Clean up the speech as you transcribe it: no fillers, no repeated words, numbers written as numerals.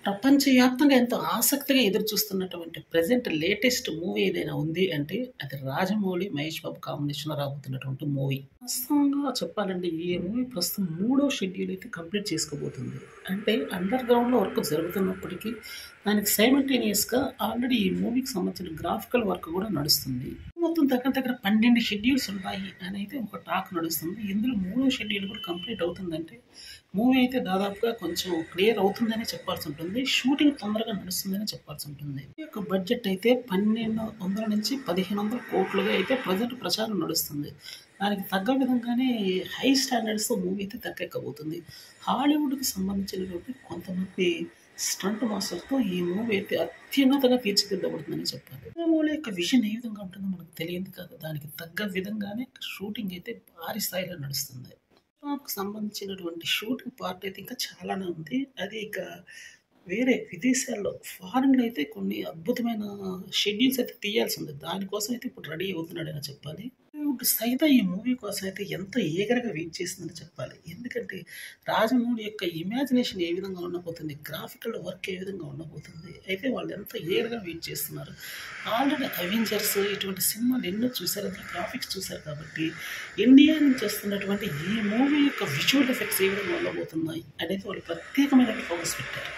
ప్రపంచవ్యాప్తంగా ఎంతో ఆసక్తిగా ఎదురుచూస్తున్నటువంటి ప్రెజెంట్ లేటెస్ట్ మూవీ ఏదైనా ఉంది అంటే అది 'రాజమౌళి', 'మహేష్ బాబు' కాంబినేషన్‌లో రాబోతున్నటువంటి మూవీ. వాస్తవంగా చెప్పాలంటే ఈ మూవీ ప్రస్తుతం మూడో షెడ్యూల్ అయితే కంప్లీట్ చేసుకోబోతుంది. అంటే అండర్ గ్రౌండ్‌లో వర్క్ జరుగుతున్నప్పటికీ దానికి సైమల్టేనియస్‌గా ఆల్రెడీ ఈ మూవీకి సంబంధించిన గ్రాఫికల్ వర్క్ కూడా నడుస్తుంది. మొత్తం దగ్గర దగ్గర 12 షెడ్యూల్స్ ఉంటాయి అని అయితే ఒక టాక్ నడుస్తుంది. ఇందులో మూడో షెడ్యూల్ కూడా కంప్లీట్ అవుతుందంటే మూవీ అయితే దాదాపుగా కొంచెం క్లియర్ అవుతుందనే చెప్పాల్సి ఉంటుంది. షూటింగ్ తొందరగా నడుస్తుందని చెప్పాల్సి ఉంటుంది. ఈ యొక్క బడ్జెట్ అయితే 1200 నుంచి 1500 కోట్లుగా అయితే ప్రజెంట్ ప్రచారం నడుస్తుంది. దానికి తగ్గ విధంగానే హై స్టాండర్డ్స్‌తో మూవీ అయితే తెరకెక్కబోతుంది. హాలీవుడ్‌కి సంబంధించినటువంటి కొంతమంది స్టంట్ మాస్టర్‌తో ఈ మూవీ అయితే అత్యున్నతంగా తీర్చిదిద్దబడుతుందని చెప్పాలి. రాజమౌళి యొక్క విజన్ ఏ విధంగా ఉంటుందో మనకు తెలియదు కాదు. దానికి తగ్గ విధంగానే షూటింగ్ అయితే భారీ స్థాయిలో నడుస్తుంది. నాకు సంబంధించినటువంటి షూటింగ్ పార్ట్ అయితే ఇంకా చాలానే ఉంది. అది ఇక వేరే విదేశాల్లో ఫారెన్‌లో అయితే కొన్ని అద్భుతమైన షెడ్యూల్స్ అయితే తీయాల్సింది. దానికోసం అయితే ఇప్పుడు రెడీ అవుతున్నాడని చెప్పాలి. హాలీవుడ్ సైతం ఈ మూవీ కోసం అయితే ఎంతో ఈగర్‌గా వెయిట్ చేసిందని చెప్పాలి. ఎందుకంటే రాజమౌళి యొక్క ఇమాజినేషన్ ఏ విధంగా ఉండబోతుంది, గ్రాఫికల్ వర్క్ ఏ విధంగా ఉండబోతుంది. అయితే వాళ్ళు ఎంతో ఈగర్‌గా వెయిట్ చేస్తున్నారు. ఆల్రెడీ 'అవెంజర్స్' ఇటువంటి సినిమాలు ఎన్నో చూసారు. అందులో గ్రాఫిక్స్ చూసారు కాబట్టి ఇండియా నుంచి వస్తున్నటువంటి ఈ మూవీ యొక్క విజువల్ ఎఫెక్ట్స్ ఏ విధంగా ఉండబోతున్నాయి అనేది వాళ్ళు ప్రత్యేకమైన ఫోకస్ పెట్టారు.